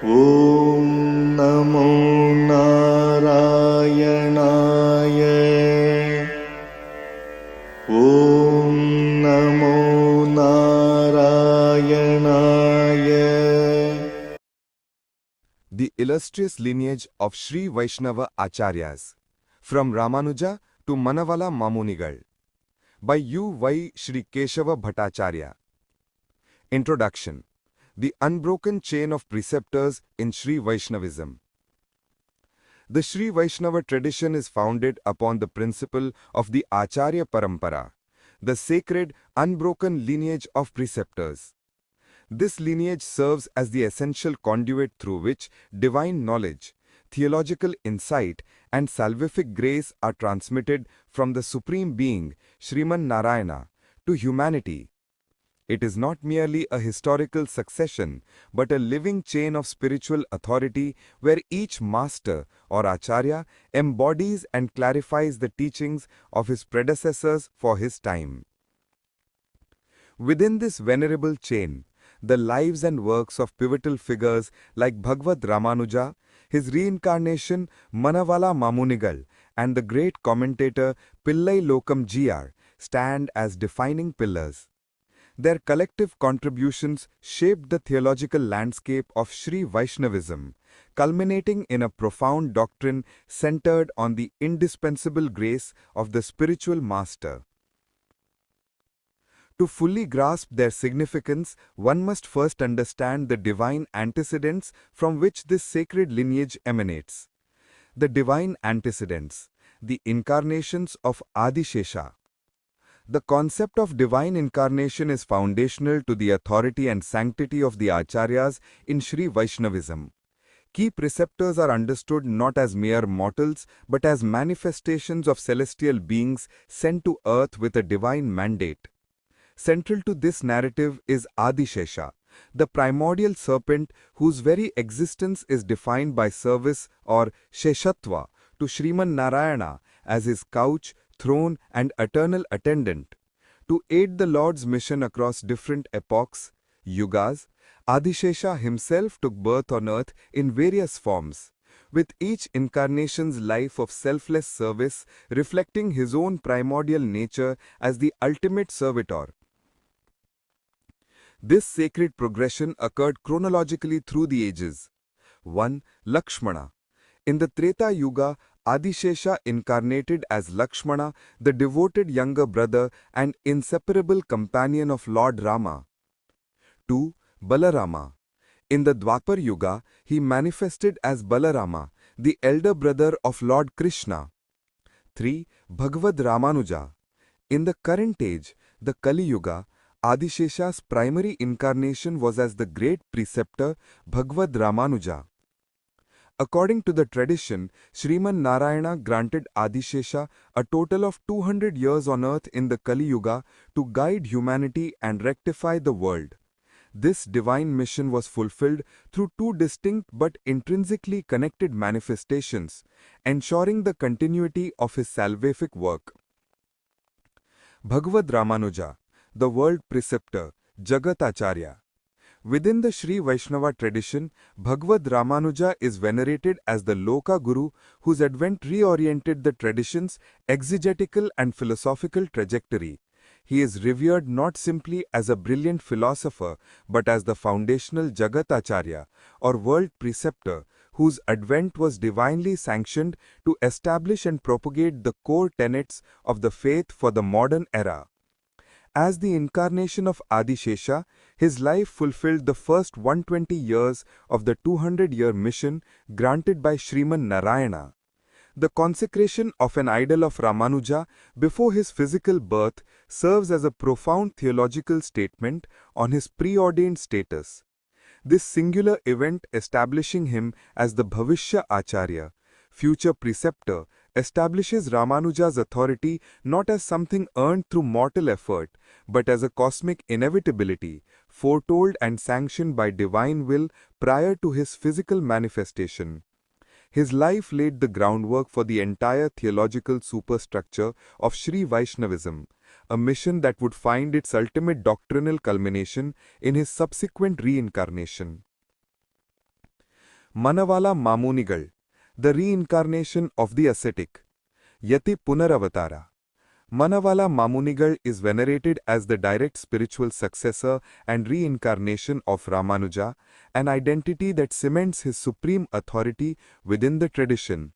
ॐ नमो नारायणाय। ॐ नमो नारायणाय। The illustrious lineage of Sri Vaishnava Acharyas, from Ramanuja to Manavala Mamunigal, by U. Y. Sri Keshava Bhattacharya. Introduction. The unbroken chain of preceptors in Sri Vaishnavism. The Sri Vaishnava tradition is founded upon the principle of the Acharya Parampara, the sacred, unbroken lineage of preceptors. This lineage serves as the essential conduit through which divine knowledge, theological insight, and salvific grace are transmitted from the Supreme Being, Sriman Narayana, to humanity. It is not merely a historical succession, but a living chain of spiritual authority where each master or acharya embodies and clarifies the teachings of his predecessors for his time. Within this venerable chain, the lives and works of pivotal figures like Bhagavad Ramanuja, his reincarnation Manavala Mamunigal, and the great commentator Pillai Lokam Jr. stand as defining pillars. Their collective contributions shaped the theological landscape of Sri Vaishnavism, culminating in a profound doctrine centered on the indispensable grace of the spiritual master. To fully grasp their significance, one must first understand the divine antecedents from which this sacred lineage emanates. The divine antecedents, the incarnations of Adishesha. The concept of divine incarnation is foundational to the authority and sanctity of the Acharyas in Sri Vaishnavism. Key preceptors are understood not as mere mortals but as manifestations of celestial beings sent to earth with a divine mandate. Central to this narrative is Adishesha, the primordial serpent whose very existence is defined by service or Sheshatva to Sriman Narayana as his couch, throne and eternal attendant. To aid the Lord's mission across different epochs, yugas, Adishesha himself took birth on earth in various forms, with each incarnation's life of selfless service reflecting his own primordial nature as the ultimate servitor. This sacred progression occurred chronologically through the ages. 1. Lakshmana. In the Treta Yuga, Adishesha incarnated as Lakshmana, the devoted younger brother and inseparable companion of Lord Rama. 2. Balarama. In the Dwapar Yuga, he manifested as Balarama, the elder brother of Lord Krishna. 3. Bhagavad Ramanuja. In the current age, the Kali Yuga, Adishesha's primary incarnation was as the great preceptor Bhagavad Ramanuja. According to the tradition, Sriman Narayana granted Adishesha a total of 200 years on earth in the Kali Yuga to guide humanity and rectify the world. This divine mission was fulfilled through two distinct but intrinsically connected manifestations, ensuring the continuity of his salvific work. Bhagavad Ramanuja, the world preceptor, Jagat Acharya. Within the Sri Vaishnava tradition, Bhagavad Ramanuja is venerated as the Loka Guru whose advent reoriented the tradition's exegetical and philosophical trajectory. He is revered not simply as a brilliant philosopher but as the foundational Jagat Acharya or world preceptor whose advent was divinely sanctioned to establish and propagate the core tenets of the faith for the modern era. As the incarnation of Adishesha, his life fulfilled the first 120 years of the 200-year mission granted by Sriman Narayana. The consecration of an idol of Ramanuja before his physical birth serves as a profound theological statement on his preordained status. This singular event establishing him as the Bhavishya Acharya, future preceptor, establishes Ramanuja's authority not as something earned through mortal effort, but as a cosmic inevitability, foretold and sanctioned by divine will prior to his physical manifestation. His life laid the groundwork for the entire theological superstructure of Sri Vaishnavism, a mission that would find its ultimate doctrinal culmination in his subsequent reincarnation. Manavala Mamunigal, the reincarnation of the ascetic. Yati Punaravatara. Manavala Mamunigal is venerated as the direct spiritual successor and reincarnation of Ramanuja, an identity that cements his supreme authority within the tradition.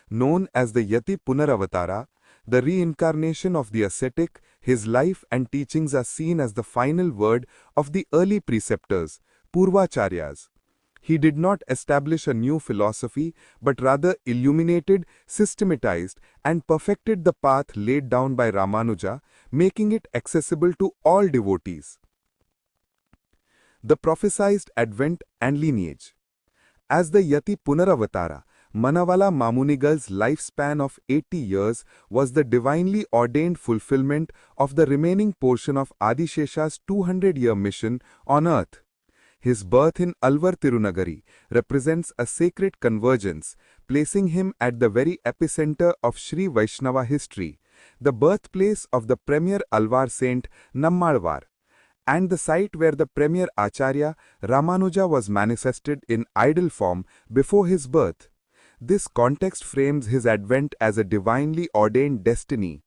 Known as the Yati Punaravatara, the reincarnation of the ascetic, his life and teachings are seen as the final word of the early preceptors, Purvacharyas. He did not establish a new philosophy, but rather illuminated, systematized, and perfected the path laid down by Ramanuja, making it accessible to all devotees. The prophesied advent and lineage. As the Yati Punaravatara, Manavala Mamunigal's lifespan of 80 years was the divinely ordained fulfillment of the remaining portion of Adishesha's 200-year mission on earth. His birth in Alvar Tirunagari represents a sacred convergence, placing him at the very epicenter of Sri Vaishnava history, the birthplace of the premier Alvar saint Nammalvar, and the site where the premier Acharya Ramanuja was manifested in idol form before his birth. This context frames his advent as a divinely ordained destiny.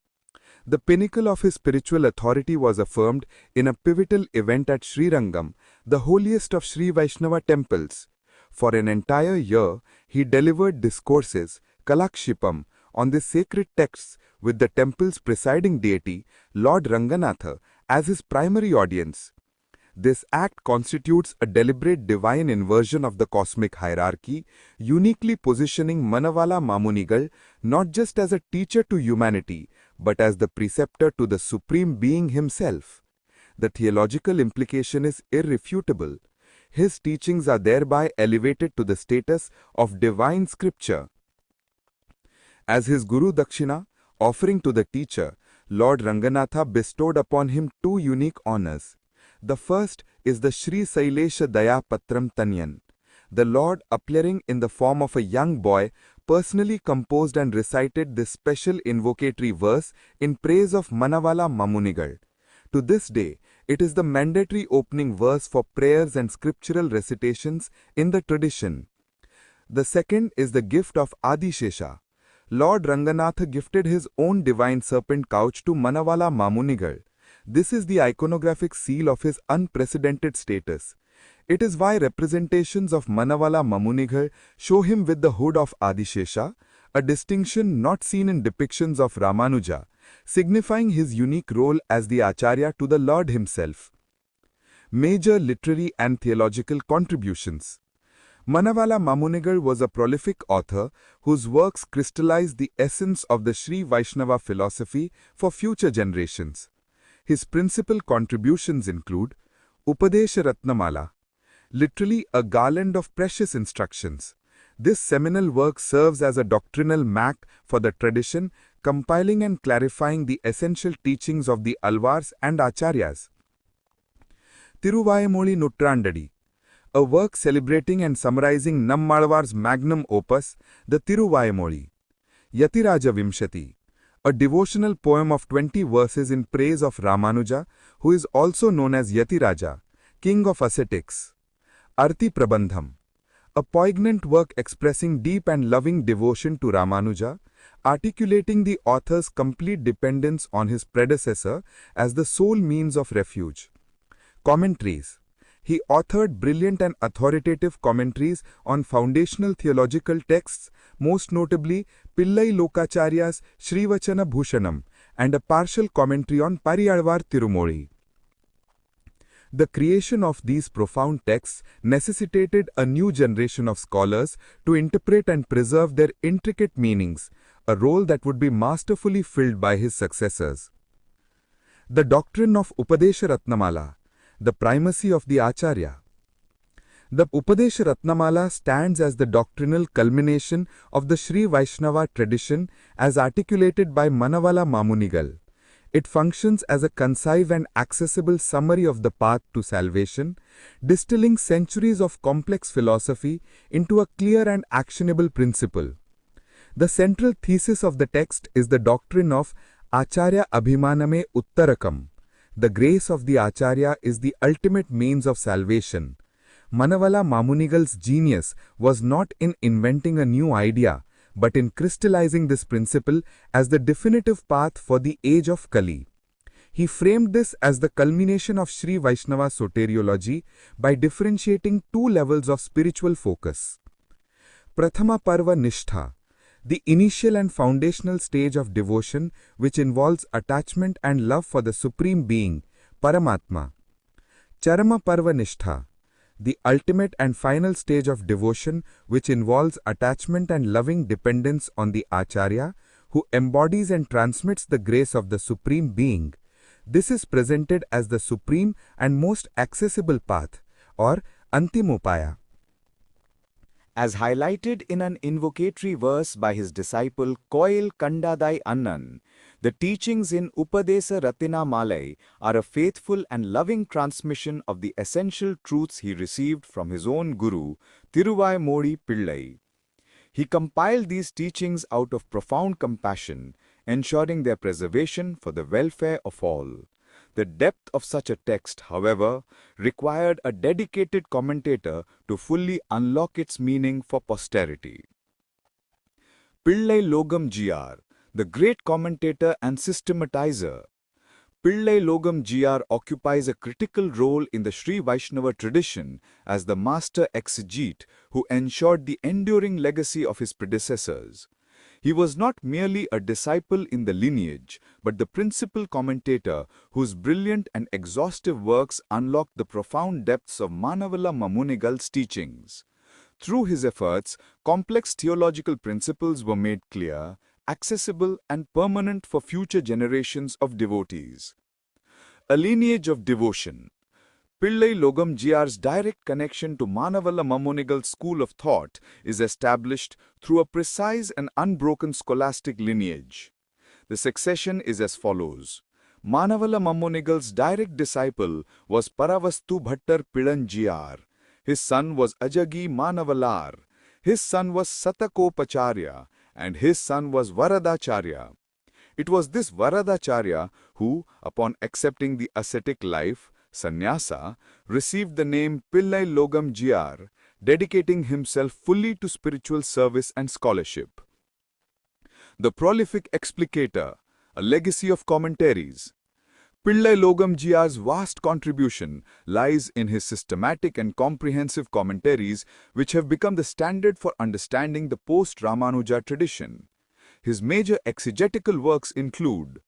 The pinnacle of his spiritual authority was affirmed in a pivotal event at Srirangam, the holiest of Sri Vaishnava temples. For an entire year, he delivered discourses, Kalakshipam, on the sacred texts with the temple's presiding deity, Lord Ranganatha, as his primary audience. This act constitutes a deliberate divine inversion of the cosmic hierarchy, uniquely positioning Manavala Mamunigal not just as a teacher to humanity, but as the preceptor to the Supreme Being himself. The theological implication is irrefutable. His teachings are thereby elevated to the status of divine scripture. As his Guru Dakshina, offering to the teacher, Lord Ranganatha bestowed upon him two unique honors. The first is the Sri Sailesha Daya Patram Tanyan. The Lord, appearing in the form of a young boy, personally composed and recited this special invocatory verse in praise of Manavala Mamunigal. To this day, it is the mandatory opening verse for prayers and scriptural recitations in the tradition. The second is the gift of Adishesha. Lord Ranganatha gifted his own divine serpent couch to Manavala Mamunigal. This is the iconographic seal of his unprecedented status. It is why representations of Manavala Mamunigal show him with the hood of Adishesha, a distinction not seen in depictions of Ramanuja, signifying his unique role as the Acharya to the Lord himself. Major literary and theological contributions. Manavala Mamunigal was a prolific author whose works crystallized the essence of the Sri Vaishnava philosophy for future generations. His principal contributions include Upadesha Ratnamala, literally a garland of precious instructions. This seminal work serves as a doctrinal map for the tradition, compiling and clarifying the essential teachings of the Alvars and Acharyas. Tiruvayamoli Nutrandadi, a work celebrating and summarizing Nammalvar's magnum opus, the Tiruvayamoli. Yatiraja Vimshati, a devotional poem of 20 verses in praise of Ramanuja, who is also known as Yatiraja, king of ascetics. Arti Prabandham, a poignant work expressing deep and loving devotion to Ramanuja, articulating the author's complete dependence on his predecessor as the sole means of refuge. Commentaries. He authored brilliant and authoritative commentaries on foundational theological texts, most notably Pillai Lokacharya's Srivachana Bhushanam and a partial commentary on Pariyalvar Tirumoli. The creation of these profound texts necessitated a new generation of scholars to interpret and preserve their intricate meanings, a role that would be masterfully filled by his successors. The doctrine of Upadesha Ratnamala, the primacy of the Acharya. The Upadesha Ratnamala stands as the doctrinal culmination of the Sri Vaishnava tradition as articulated by Manavala Mamunigal. It functions as a concise and accessible summary of the path to salvation, distilling centuries of complex philosophy into a clear and actionable principle. The central thesis of the text is the doctrine of Acharya Abhimaname Uttarakam. The grace of the Acharya is the ultimate means of salvation. Manavala Mamunigal's genius was not in inventing a new idea, but in crystallizing this principle as the definitive path for the age of Kali. He framed this as the culmination of Sri Vaishnava soteriology by differentiating two levels of spiritual focus. Prathama Parva Nishtha, the initial and foundational stage of devotion which involves attachment and love for the Supreme Being, Paramatma. Charama Parva Nishtha, the ultimate and final stage of devotion which involves attachment and loving dependence on the Acharya, who embodies and transmits the grace of the Supreme Being. This is presented as the supreme and most accessible path, or Antimopaya. As highlighted in an invocatory verse by his disciple Koil Kandadai Annan, the teachings in Upadesa Ratina Malai are a faithful and loving transmission of the essential truths he received from his own guru, Thiruvaimozhi Pillai. He compiled these teachings out of profound compassion, ensuring their preservation for the welfare of all. The depth of such a text, however, required a dedicated commentator to fully unlock its meaning for posterity. Pillai Logam Gr, the great commentator and systematizer. Pillai Logam Gr occupies a critical role in the Sri Vaishnava tradition as the master exegete who ensured the enduring legacy of his predecessors. He was not merely a disciple in the lineage, but the principal commentator whose brilliant and exhaustive works unlocked the profound depths of Manavala Mamunigal's teachings. Through his efforts, complex theological principles were made clear, accessible and permanent for future generations of devotees. A lineage of devotion. Pillai Logam Gr's direct connection to Manavala Mamunigal's school of thought is established through a precise and unbroken scholastic lineage. The succession is as follows. Manavala Mamunigal's direct disciple was Paravastu Bhattar Pilan Gr. His son was Ajagi Manavalar. His son was Satakopacharya, and his son was Varadacharya. It was this Varadacharya who, upon accepting the ascetic life, sannyasa, received the name Pillai Logam Gr, dedicating himself fully to spiritual service and scholarship. The prolific explicator, a legacy of commentaries. Pillai Logam Gr's vast contribution lies in his systematic and comprehensive commentaries which have become the standard for understanding the post-Ramanuja tradition. His major exegetical works include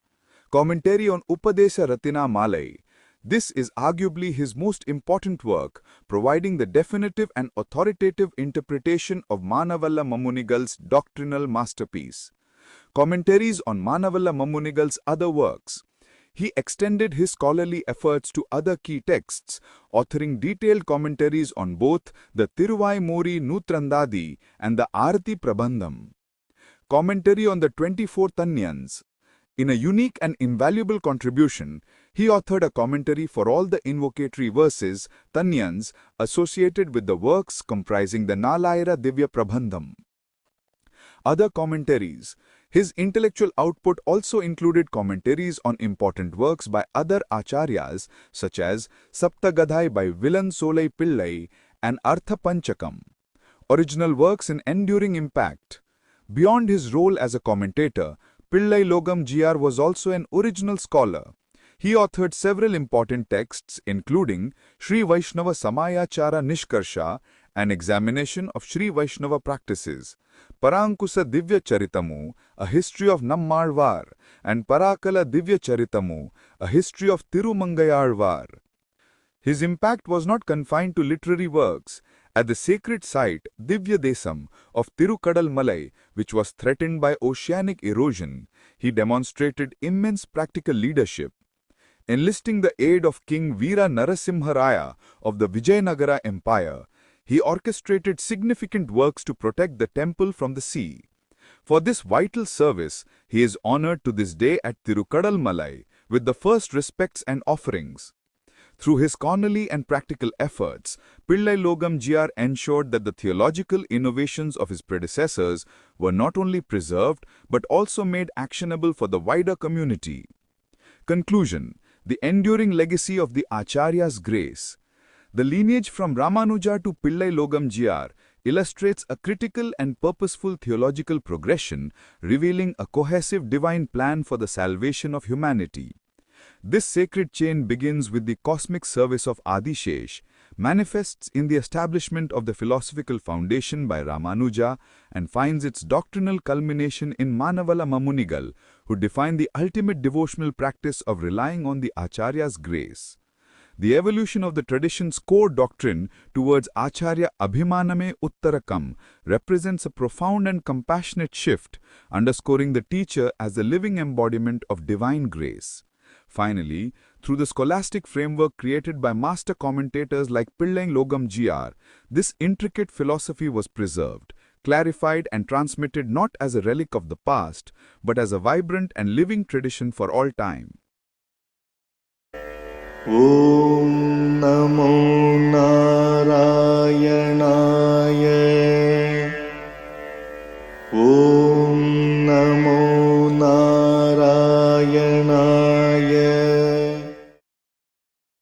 Commentary on Upadesa Ratina Malai. This is arguably his most important work, providing the definitive and authoritative interpretation of Manavala Mamunigal's doctrinal masterpiece. Commentaries on Manavala Mamunigal's other works. He extended his scholarly efforts to other key texts, authoring detailed commentaries on both the Thiruvaimozhi Nutrandadi and the Arati Prabandham. Commentary on the 24 Tanyans. In a unique and invaluable contribution, he authored a commentary for all the invocatory verses, Tanyans, associated with the works comprising the Nalayira Divya Prabandham. Other commentaries. His intellectual output also included commentaries on important works by other Acharyas such as Saptagadhai by Vilan Solai Pillai and Artha Panchakam. Original works in enduring impact. Beyond his role as a commentator, Pillai Logam Gr was also an original scholar. He authored several important texts including Sri Vaishnava Samayachara Nishkarsha, an examination of Sri Vaishnava practices, Parankusa Divya Charitamu, a history of Nammalvar, and Parakala Divya Charitamu, a history of Tirumangayalvar. His impact was not confined to literary works. At the sacred site, Divya Desam, of Tirukadal Malai, which was threatened by oceanic erosion, he demonstrated immense practical leadership. Enlisting the aid of King Veera Narasimharaya of the Vijayanagara Empire, he orchestrated significant works to protect the temple from the sea. For this vital service, he is honored to this day at Tirukadal Malai with the first respects and offerings. Through his scholarly and practical efforts, Pillai Logam Gr ensured that the theological innovations of his predecessors were not only preserved but also made actionable for the wider community. Conclusion. The enduring legacy of the Acharya's grace. The lineage from Ramanuja to Pillai Logam GR illustrates a critical and purposeful theological progression, revealing a cohesive divine plan for the salvation of humanity. This sacred chain begins with the cosmic service of Adishesh, manifests in the establishment of the philosophical foundation by Ramanuja, and finds its doctrinal culmination in Manavala Mamunigal, who define the ultimate devotional practice of relying on the Acharyas' grace. The evolution of the tradition's core doctrine towards Acharya Abhimaname Uttarakam represents a profound and compassionate shift, underscoring the teacher as the living embodiment of divine grace. Finally, through the scholastic framework created by master commentators like Pillai Logam GR, this intricate philosophy was preserved, clarified and transmitted not as a relic of the past, but as a vibrant and living tradition for all time. Om Namo Narayanaaya. Om Namo Narayanaaya.